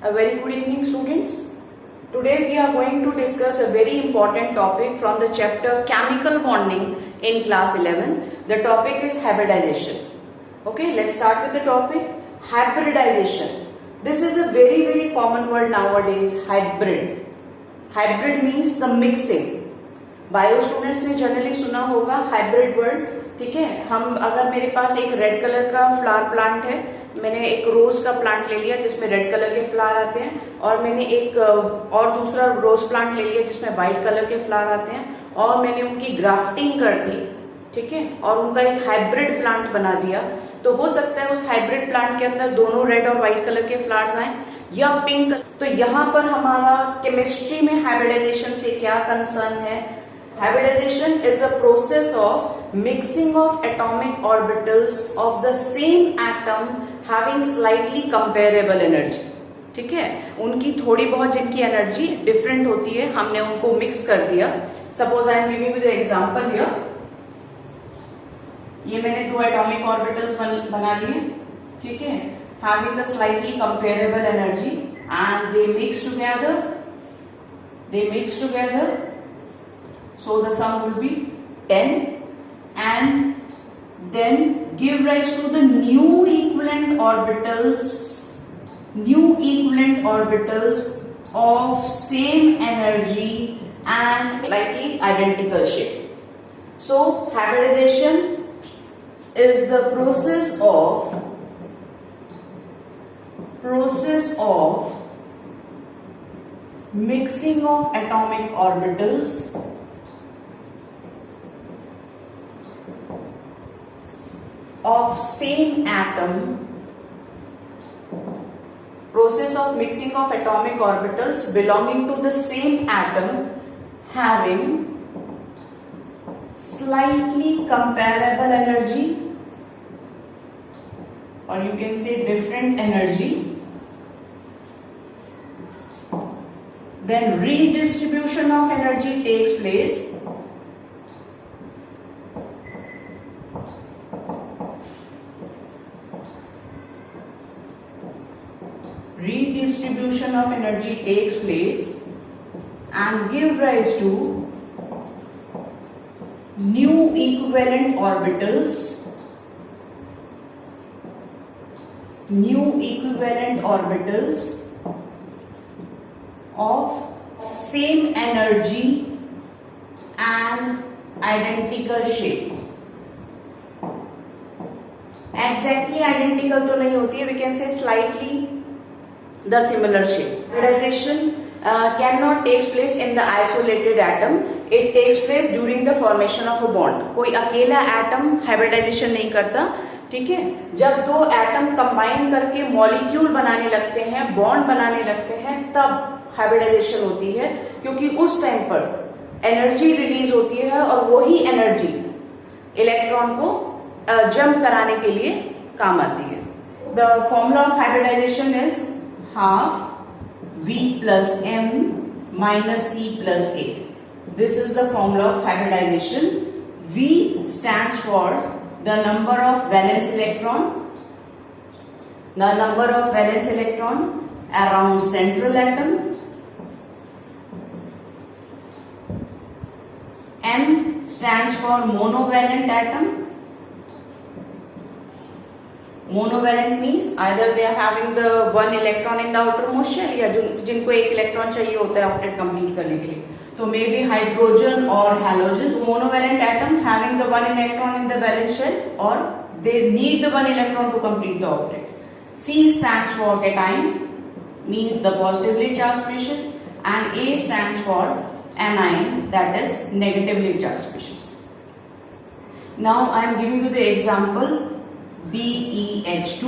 A very good evening, students. Today we are going to discuss a very important topic from the chapter Chemical Bonding in class 11. The topic is hybridization. Okay, let's start with the topic hybridization. This is a very common word nowadays, hybrid. Hybrid means the mixing. Bio students ने generally सुना होगा hybrid word. ठीक है, हम अगर मेरे पास एक red colour का फ्लावर प्लांट है, मैंने एक रोज का प्लांट ले लिया जिसमें रेड कलर के फ्लावर आते हैं, और मैंने एक और दूसरा रोज प्लांट ले लिया जिसमें व्हाइट कलर के फ्लावर आते हैं, और मैंने उनकी ग्राफ्टिंग कर दी. ठीक है, और उनका एक हाइब्रिड प्लांट बना दिया. तो हो सकता है उस हाइब्रिड प्लांट के अंदर दोनों रेड और व्हाइट कलर के फ्लावर्स आए या पिंक. तो यहाँ पर हमारा केमिस्ट्री में हाइब्रिडाइजेशन से क्या कंसर्न है? Hybridization is a process of mixing of atomic orbitals of the same atom having slightly comparable energy. ठीक है, उनकी थोड़ी बहुत जिनकी एनर्जी डिफरेंट होती है, हमने उनको मिक्स कर दिया. Suppose I am giving you the example here. ये मैंने दो एटॉमिक ऑर्बिटल्स बना लिए. ठीक है, having the slightly comparable energy and they mix together. So the sum will be 10 and then give rise to the new equivalent orbitals of same energy and slightly identical shape. So hybridization is the process of mixing of atomic orbitals of same atom, process of mixing of atomic orbitals belonging to the same atom having slightly comparable energy, or you can say different energy. Then redistribution of energy takes place. Redistribution of energy takes place and give rise to new equivalent orbitals of same energy and identical shape. Exactly identical तो नहीं होती है, we can say slightly the similar shape. Hybridization cannot takes place in the isolated atom. It takes place during the formation of a bond. कोई अकेला atom hybridisation नहीं करता. ठीक है, जब दो एटम कंबाइन करके मॉलिक्यूल बनाने लगते हैं, बॉन्ड बनाने लगते हैं, तब हाइब्रिडाइजेशन होती है, क्योंकि उस टाइम पर एनर्जी रिलीज होती है और वही एनर्जी इलेक्ट्रॉन को जंप कराने के लिए काम आती है. The formula of hybridization is half V plus M minus C plus A. This is the formula of hybridization. V stands for the number of valence electron around central atom. M stands for monovalent atom. Monovalent means either they are having the one electron in the outermost shell, या जिनको एक electron चाहिए होता है octet complete करने के लिए, तो मे बी हाइड्रोजन और halogen. Monovalent atom having the one electron in the valence shell, और they need the one electron to complete the octet. C stands for cation, means the positively charged species, and A stands for anion, that is negatively charged species. Now I am giving you the example. BeH2,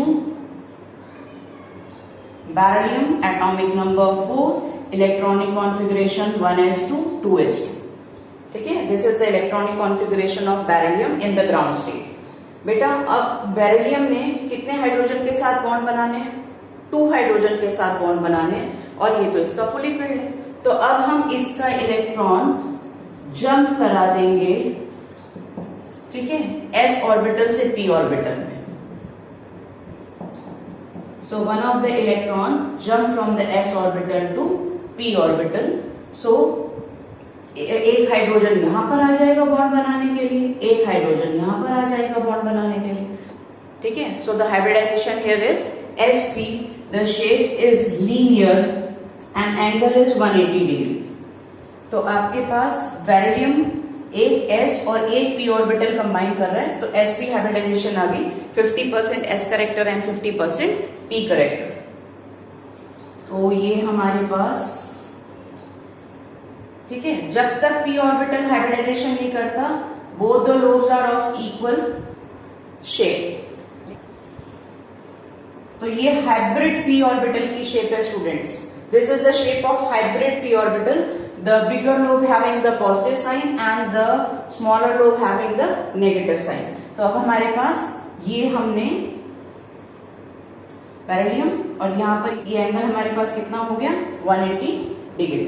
beryllium, atomic number 4, electronic configuration 1s2 2s2. ठीक है, this is the electronic configuration of beryllium in the ground state. बेटा अब beryllium ने कितने hydrogen के साथ bond बनाने हैं? 2 हाइड्रोजन के साथ बॉन्ड बनाने हैं, और ये तो इसका फुली फिल्ड है. तो अब हम इसका इलेक्ट्रॉन जंप करा देंगे. ठीक है, s ऑर्बिटल से p ऑर्बिटल में. So one of the electron jump from the s orbital to p orbital. So एक हाइड्रोजन यहाँ पर आ जाएगा बॉन्ड बनाने के लिए, एक हाइड्रोजन यहाँ पर आ जाएगा बॉन्ड बनाने के लिए. ठीक है. So the hybridization here is sp. The shape is linear and angle is 180 degree. तो आपके पास बेरिलियम एक s और एक p ऑर्बिटल कंबाइन कर रहा है, तो sp हाइब्रिडाइजेशन आ गई 50% s character and 50% p character. तो ये हमारे पास, ठीक है. जब तक p ऑर्बिटल हाइब्रिडाइजेशन नहीं करता, both the lobes are of equal shape. तो ये हाइब्रिड p ऑर्बिटल की शेप है students. This is the shape of hybrid p orbital. The bigger lobe having the positive sign and the smaller lobe having the negative sign. तो अब हमारे पास ये हमने beryllium और यहाँ पर ये एंगल हमारे पास कितना हो गया 180 degree.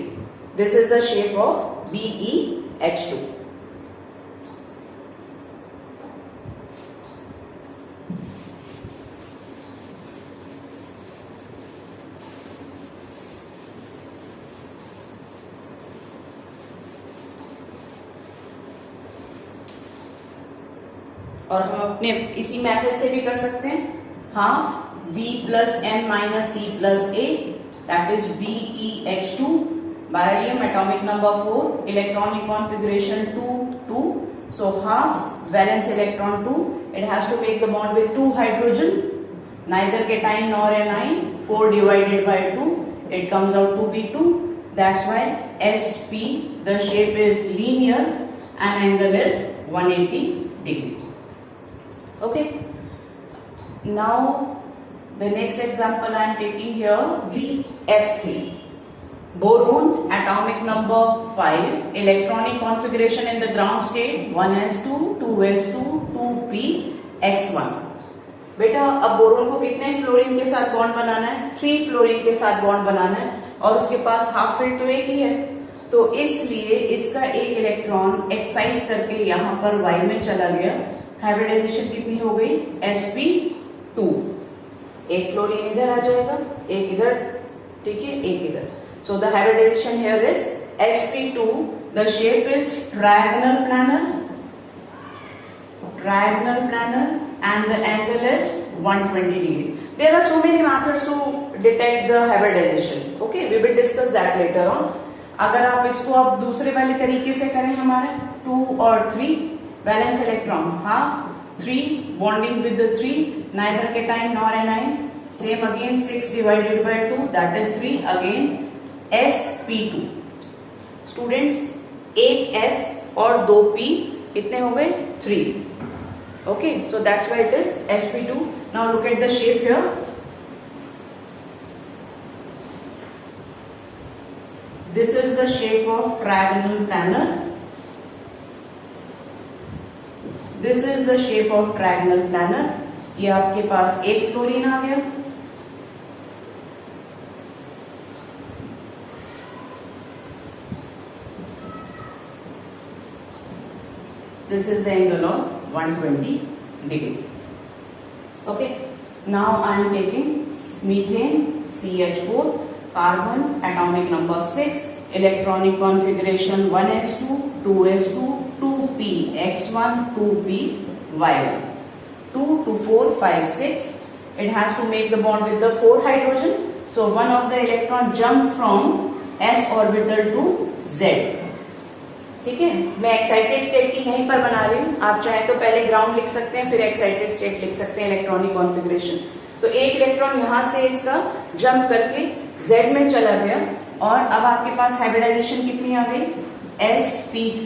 This is the shape of BeH2. और हम अपने इसी मेथड से भी कर सकते हैं. Half V plus M minus C plus A, that is BeH2. Beryllium atomic number 4, electronic configuration 2 2. So half valence electron 2, it has to make the bond with 2 hydrogen, neither cation nor anion. 4 divided by 2, it comes out to be 2. That's why sp, the shape is linear and angle is 180 degree. Okay. Now the next example I am taking here, BF3. Boron atomic number 5, electronic configuration in the ground state 1s2, 2s2, 2px1. बेटा अब boron को कितने fluorine के साथ bond बनाना है? 3 fluorine के साथ bond बनाना है और उसके पास हाफ फील्ड तो एक ही है. तो इसलिए इसका एक इलेक्ट्रॉन एक्साइट करके यहाँ पर y में चला गया. हाइब्रिडाइजेशन कितनी हो गई? sp2. एक फ्लोरीन इधर आ जाएगा, एक इधर, ठीक है, एक इधर. So the hybridisation here is sp2. The shape is triangular planar and the angle is 120 degree. There are so many methods to detect the hybridization. Okay, we will discuss that later on. अगर आप इसको अब दूसरे वाले तरीके से करें, हमारे 2 और 3, valence electron half, 3 bonding with the 3, neither cation nor A9. Same again 6 divided by 2, that is 3. Again sp2. Students, एक s और 2 p कितने हो गए? 3. Okay, so that's why it is sp2. Now look at the shape here. This is the shape of triangular planar. This is the shape of triangular planar. ये आपके पास एक fluorine आ गया. This is the angle of 120 degree. Okay. Now I am taking methane CH4, carbon atomic number 6, electronic configuration 1s2, 2s2, 2px1, 2py1. 2 to 4, 5, 6. It has to make the bond with the 4 hydrogen. So one of the electron jump from s orbital to z. ठीक है. मैं excited state की यहीं पर बना रही हूँ. आप चाहे तो पहले ग्राउंड लिख सकते हैं, फिर एक्साइटेड स्टेट लिख सकते हैं, इलेक्ट्रॉनिक कॉन्फ़िगरेशन. तो एक इलेक्ट्रॉन यहां से इसका जंप करके Z में चला गया और अब आपके पास हाइब्रिडाइजेशन कितनी आ गई? sp3.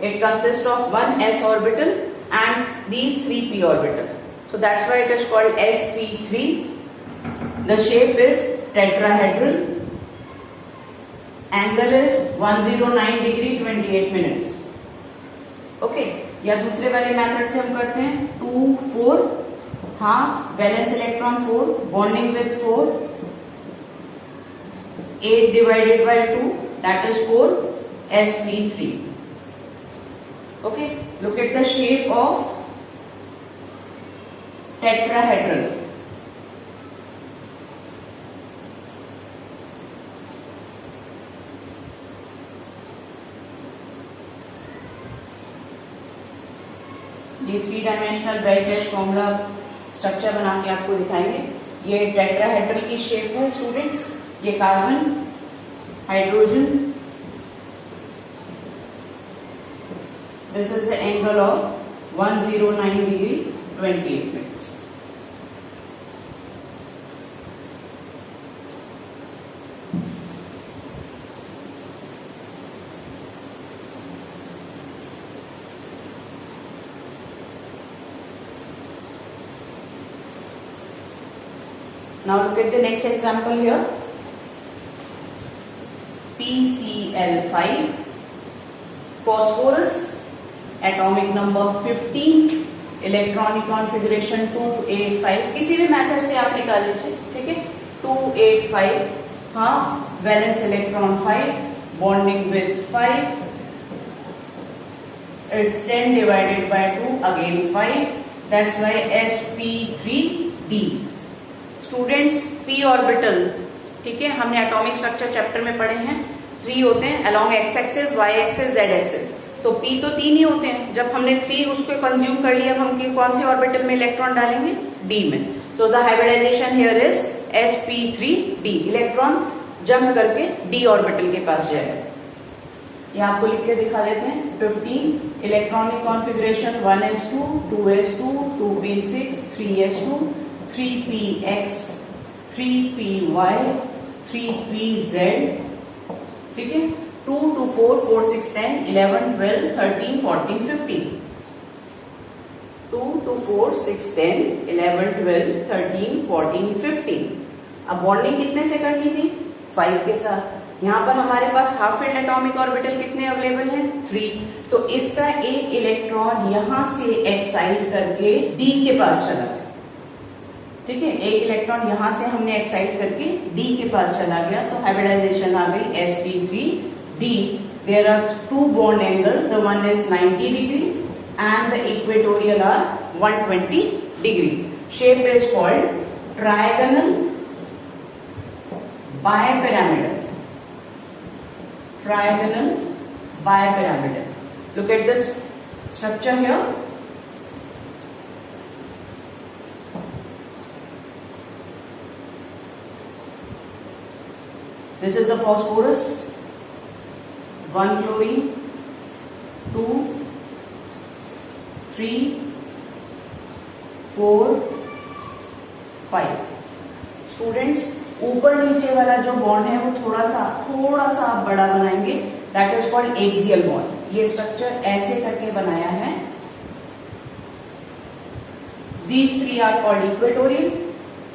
It consist of 1 s orbital and these 3 p orbital. So that's why it is called sp3. The shape is tetrahedral. Angle is 109 degree 28 minutes. Okay. या दूसरे वाले मेथड से हम करते हैं 2 4 half valence electron 4 bonding with 4 8 divided by 2 that is 4 sp3. Okay, look at the shape of tetrahedral. ये 3 dimensional belt dash formula structure बना के आपको दिखाएंगे। ये टेट्राहेड्रल की शेप है स्टूडेंट्स। ये carbon, hydrogen, this is the angle of 109 degree 28 minutes. Now look at the next example here. PCl5, phosphorus, atomic number 15, electronic configuration 285, किसी भी मेथड से आप निकाल लीजिए, ठीक है। 285, हाँ, valence electron 5, bonding with 5, it's 10 divided by 2, again 5, that's why sp3d। Students, P orbital, ठीक है, हमने एटॉमिक स्ट्रक्चर चैप्टर में पढ़े हैं, 3 होते हैं along X axis, Y axis, Z axis. तो पी तो 3 ही होते हैं। जब हमने 3 उसको कंज्यूम कर लिया, हम कौन सी ऑर्बिटल में इलेक्ट्रॉन डालेंगे? डी में। तो द हाइब्रिडाइजेशन हियर इज sp3d। इलेक्ट्रॉन जंप करके डी ऑर्बिटल के पास जाएगा। ये आपको लिख के दिखा देते हैं। 15 electronic configuration 1s2, 2s2, 2p6, 3s2, 3px, 3py, 3pz, ठीक है। 2 2 4 4 6 10 11 12 13 14 15, 2 2 4 6 10 11 12 13 14 15। अब बॉन्डिंग कितने से करनी थी? 5 के साथ। यहाँ पर हमारे पास हाफ फील्ड एटॉमिक ऑर्बिटल कितने अवेलेबल हैं? 3। तो इसका एक इलेक्ट्रॉन यहां से एक्साइट करके डी के पास चला गया, ठीक है। एक इलेक्ट्रॉन यहां से हमने एक्साइट करके डी के पास चला गया, तो हाइब्रिडाइजेशन आ गई sp3d। There are 2 bond angle, the one is 90 degree and the equatorial are 120 degree. Shape is called trigonal bipyramidal. Trigonal bipyramidal. Look at this structure here. This is a phosphorus, 1 chlorine, 2, 3, 4, 5। Students, ऊपर नीचे वाला जो bond है वो थोड़ा सा आप बड़ा बनाएंगे, that is called axial bond. ये स्ट्रक्चर ऐसे करके बनाया है। These 3 are called equatorial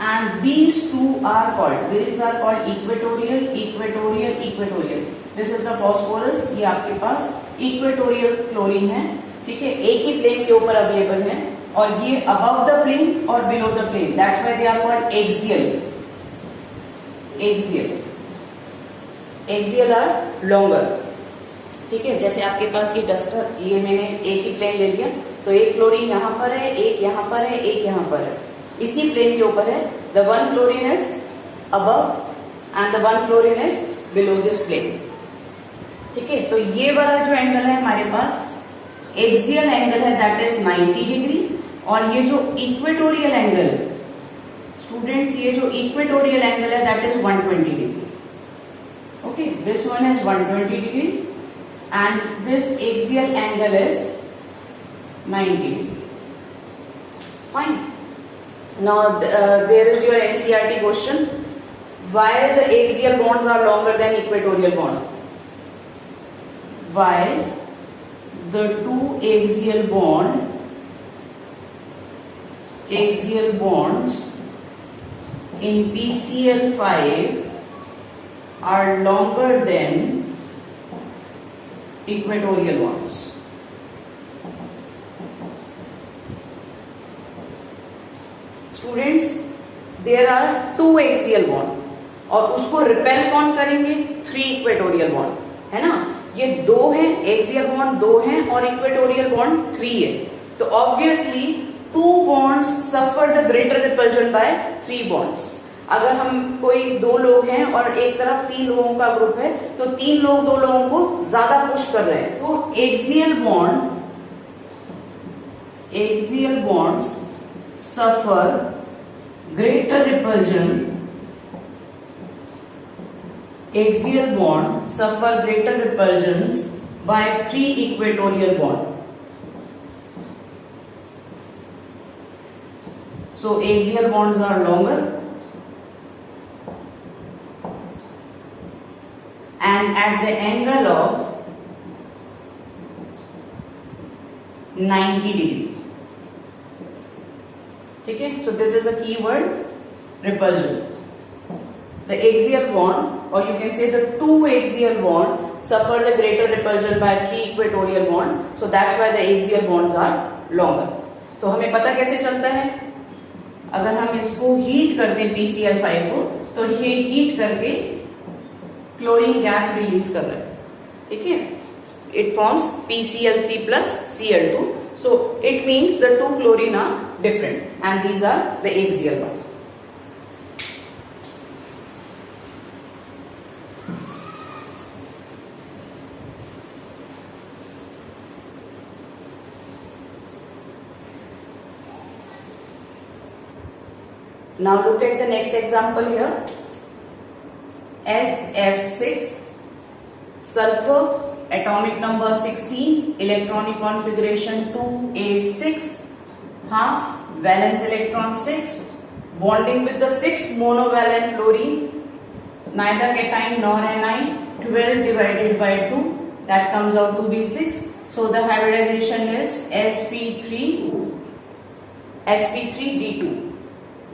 and these 2 are called, these are called equatorial, equatorial, equatorial। This is the phosphorus, ये आपके पास equatorial क्लोरीन है, ठीक है, एक ही प्लेन के ऊपर अवेलेबल है, और ये above the plane और below the plane, that's why they are called axial। axial, axial are longer, ठीक है। जैसे आपके पास ये डस्टर, ये मैंने एक ही प्लेन ले लिया, तो एक क्लोरीन यहाँ पर है, एक यहाँ पर है, एक यहाँ पर है, इसी प्लेन के ऊपर है। The 1 chlorine is above and the 1 chlorine is below this plane, ठीक है। तो ये वाला जो एंगल है हमारे पास एक्सियल एंगल है, दैट इज 90 डिग्री, और ये जो इक्वेटोरियल एंगल, स्टूडेंट्स, ये जो इक्वेटोरियल एंगल है that is 120 degree. Okay, this one is 120 degree and this axial angle is 90 degree. Fine. Now there is your NCERT question. Why the axial bonds are longer than equatorial bond? Why the 2 axial bonds in PCl5 are longer than equatorial bonds? Students, there are 2 axial bond, और उसको repel कौन करेंगे? 3 equatorial bond, है ना। ये 2 है, axial bond 2 है और इक्वेटोरियल बॉन्ड 3 है। तो obviously 2 bonds suffer the greater repulsion by 3 bonds. अगर हम कोई 2 लोग हैं और एक तरफ 3 लोगों का ग्रुप है, तो 3 लोग 2 लोगों को ज्यादा पुश कर रहे हैं, तो axial bond axial bonds suffer greater repulsion. Axial bond suffer greater repulsions by 3 equatorial bond. So axial bonds are longer and at the angle of 90 degree. ठीक है, so this is a key word, repulsion. The axial bond, or you can say the two axial bond, suffer the greater repulsion by 3 equatorial bond. So that's why the axial bonds are longer. तो हमें पता कैसे चलता है, अगर हम इसको heat कर दें PCl5 को, तो ये हीट करके क्लोरीन गैस रिलीज कर रहा है. ठीक है, it forms PCl3 plus Cl2. So it means the two chlorine are different and these are the axial bond. Now look at the next example here. SF6, sulfur, atomic number 16, electronic configuration 286, half, valence electron 6, bonding with the 6 monovalent fluorine, neither cation nor anion, 12 divided by 2, that comes out to be 6. So the hybridization is sp3d2,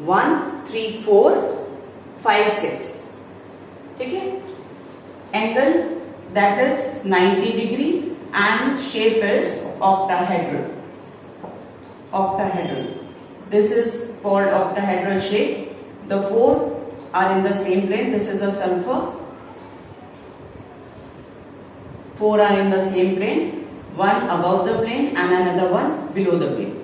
1 3 4 5 6. ठीक है, angle that is 90 degree and shape is octahedral. Octahedral. This is called octahedral shape. The four are in the same plane. This is a sulfur. Four are in the same plane. One above the plane and another one below the plane.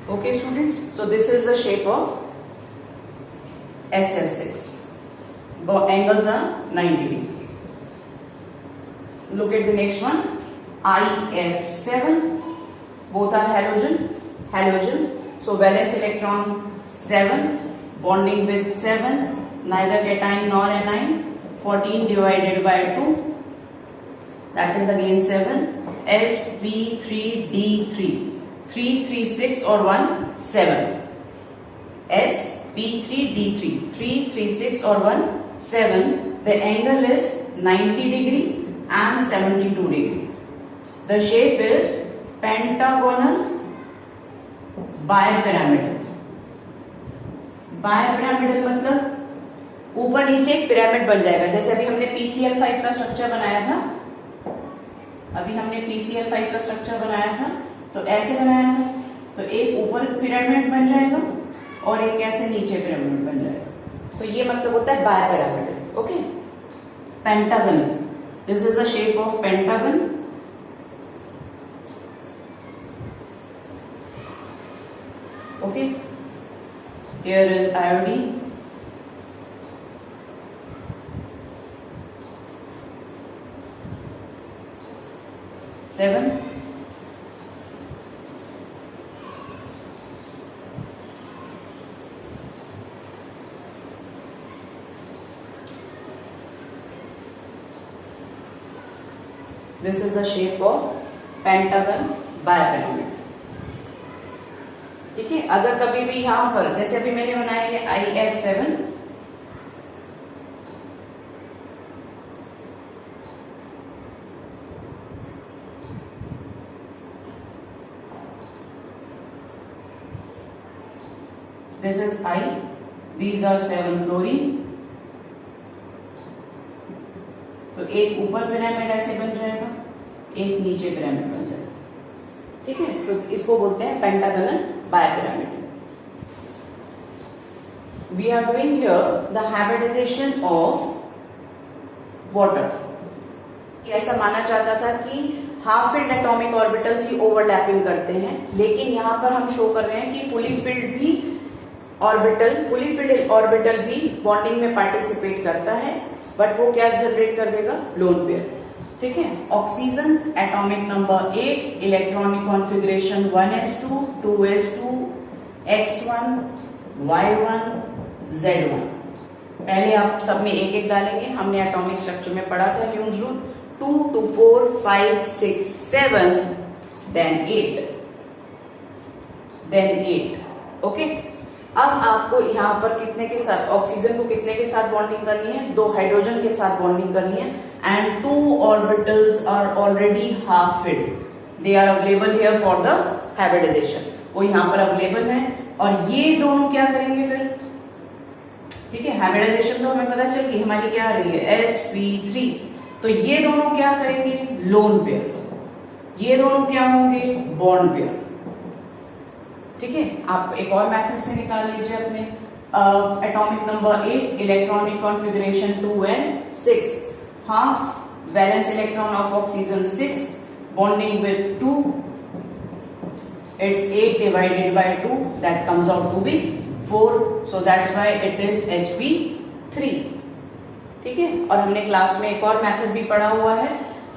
Okay students, so this is the shape of SF6. The angles are 90 degree. Look at the next one, IF7. Both are halogen. So valence electron 7, bonding with 7, neither cation nor anion, 14 divided by 2, that is again 7, sp3d3. 3 3 6 or 1 7, sp3d3, 3 3 6 or 1 7. The angle is 90 degree and 72 degree. The shape is pentagonal bipyramidal. Bipyramidal मतलब ऊपर नीचे एक pyramid बन जाएगा. जैसे अभी हमने PCl5 का स्ट्रक्चर बनाया था, तो ऐसे बनाया था, तो एक ऊपर पिरामिड बन जाएगा और एक ऐसे नीचे पिरामिड बन जाएगा. तो ये मतलब होता है bipyramidal. Okay, pentagon, this is the shape of pentagon. Okay, here is iodine. Seven. This is the shape of pentagon bipyramid. ठीक है, अगर कभी भी यहां पर जैसे अभी मैंने बनाया है IF7, this is I, these are 7 fluorine. तो एक ऊपर पिरामिड ऐसे बन जाएगा, एक नीचे पिरामिड बन जाएगा. ठीक है, तो इसको बोलते हैं pentagonal bipyramid. We are doing here the hybridization of water. ऐसा माना जाता था कि हाफ फिल्ड एटॉमिक ऑर्बिटल्स ही ओवरलैपिंग करते हैं, लेकिन यहाँ पर हम शो कर रहे हैं कि फुली फिल्ड ऑर्बिटल भी बॉन्डिंग में पार्टिसिपेट करता है, बट वो क्या जनरेट कर देगा, लोन पेयर। ठीक है, oxygen atomic number 8, electronic configuration 1s2, 2s2, x1, y1, z1। पहले आप सब में एक एक डालेंगे, हमने एटॉमिक स्ट्रक्चर में पढ़ा था Hume's rule, 2 to 4 5 6 7 then 8 okay. अब आपको यहाँ पर कितने के साथ, ऑक्सीजन को कितने के साथ बॉन्डिंग करनी है, 2 हाइड्रोजन के साथ बॉन्डिंग करनी है, and 2 orbitals are already half filled, they are available here for the hybridization, वो यहाँ पर अवेलेबल है। और ये दोनों क्या करेंगे फिर, ठीक है, हाइब्रिडाइजेशन तो हमें पता चल गई हमारी क्या आ रही है, sp3, तो ये दोनों क्या करेंगे, लोन पेयर, ये दोनों क्या होंगे, बॉन्ड पेयर। ठीक है, आप एक और मेथड से निकाल लीजिए अपने atomic number 8, electronic configuration 2n6, half valence electron of oxygen 6 bonding with 2, it's 8 divided by 2, that comes out to be 4, so that's why it is sp3। ठीक है, और हमने क्लास में एक और मेथड भी पढ़ा हुआ है,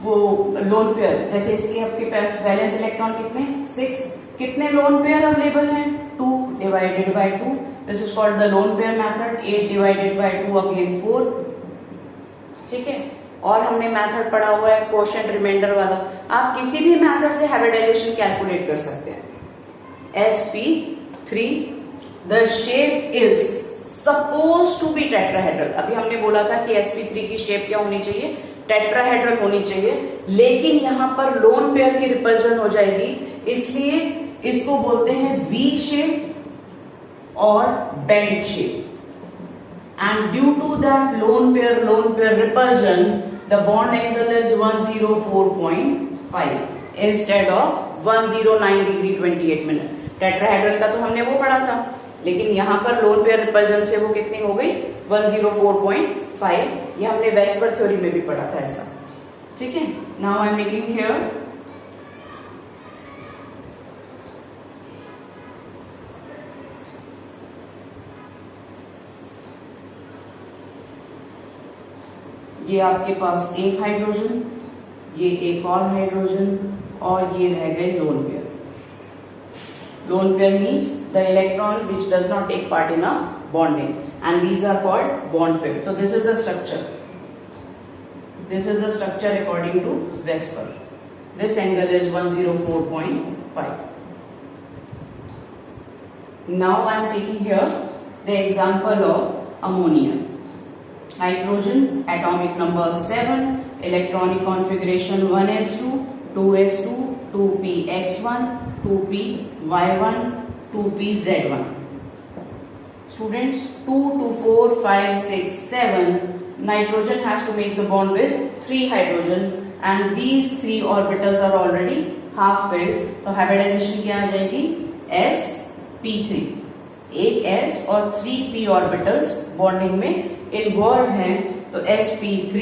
वो लोन पेयर, जैसे इसके आपके पास वैलेंस इलेक्ट्रॉन कितने, 6, कितने लोन पेयर अवेलेबल हैं, 2 divided by 2, this is called the lone pair method, 8 divided by 2 again 4। ठीक है, और हमने मेथड पढ़ा हुआ है क्वोशिएंट रिमाइंडर वाला, आप किसी भी मेथड से हाइब्रिडाइजेशन कैलकुलेट कर सकते हैं। sp3 the shape is suppose to be tetrahedral, अभी हमने बोला था कि sp3 की शेप क्या होनी चाहिए, टेट्राहेड्रल होनी चाहिए, लेकिन यहां पर लोन पेयर की रिपल्जन हो जाएगी, इसलिए इसको बोलते हैं V शेप और bend shape, and due to that lone pair repulsion the bond angle is 104.5 instead of 109 degree 28 minute. Tetrahedral का तो हमने वो पढ़ा था, लेकिन यहां पर लोन पेयर रिपल्जन से वो कितनी हो गई, 104.5, ये हमने वेस्पर थ्योरी में भी पढ़ा था ऐसा। ठीक है, now I am making here ये आपके पास एक हाइड्रोजन, ये एक और हाइड्रोजन, और ये रह गए lone pair. Lone pair means the electron which does not take part in a bonding, and these are called bond pair. So this is the structure. This is the structure according to Vesper. This angle is 104.5. Now I am taking here the example of ammonia. Nitrogen atomic number 7, electronic configuration 1s2, 2s2, 2px1, 2py1, 2pz1. Students, 2 to 4 5 6 7, nitrogen has to make the bond with 3 hydrogen, and these 3 orbitals are already half filled, तो hybridization क्या आ जाएगी, sp3, एक s और 3 p orbitals bonding में involved हैं, तो sp3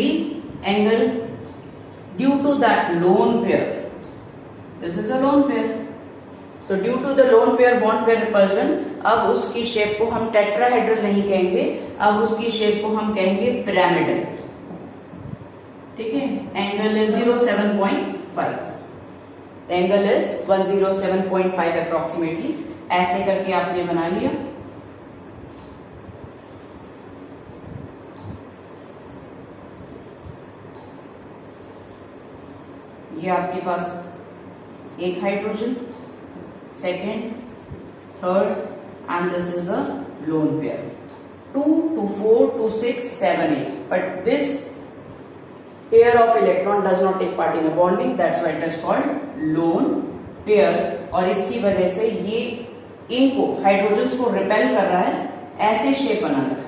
angle due to that lone pair, this is a lone pair, तो due to the lone pair bond pair repulsion, अब उसकी शेप को हम टेट्राहेड्रल नहीं कहेंगे, अब उसकी शेप को हम कहेंगे पिरामिडल। ठीक है, angle is 07.5, angle is 107.5 approximately, ऐसे करके आपने बना लिया। ये आपके पास एक hydrogen, second, third, and this is a lone pair, 2 to 4 to 6 7 8, but this pair of electron does not take part in a bonding, that's why it is called lone pair, और इसकी वजह से ये इनको हाइड्रोजन्स को repel कर रहा है, ऐसे शेप बना रहा है,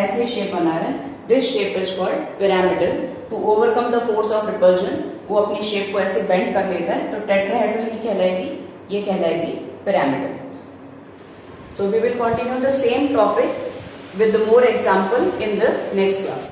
ऐसे शेप बना रहा है, this shape is called pyramidal. To overcome the force of repulsion वो अपनी शेप को ऐसे बेंड कर लेता है, तो टेट्राहेड्रल ही कहलाएगी, ये कहलाएगी pyramidal. So we will continue the same topic with more example in the next class.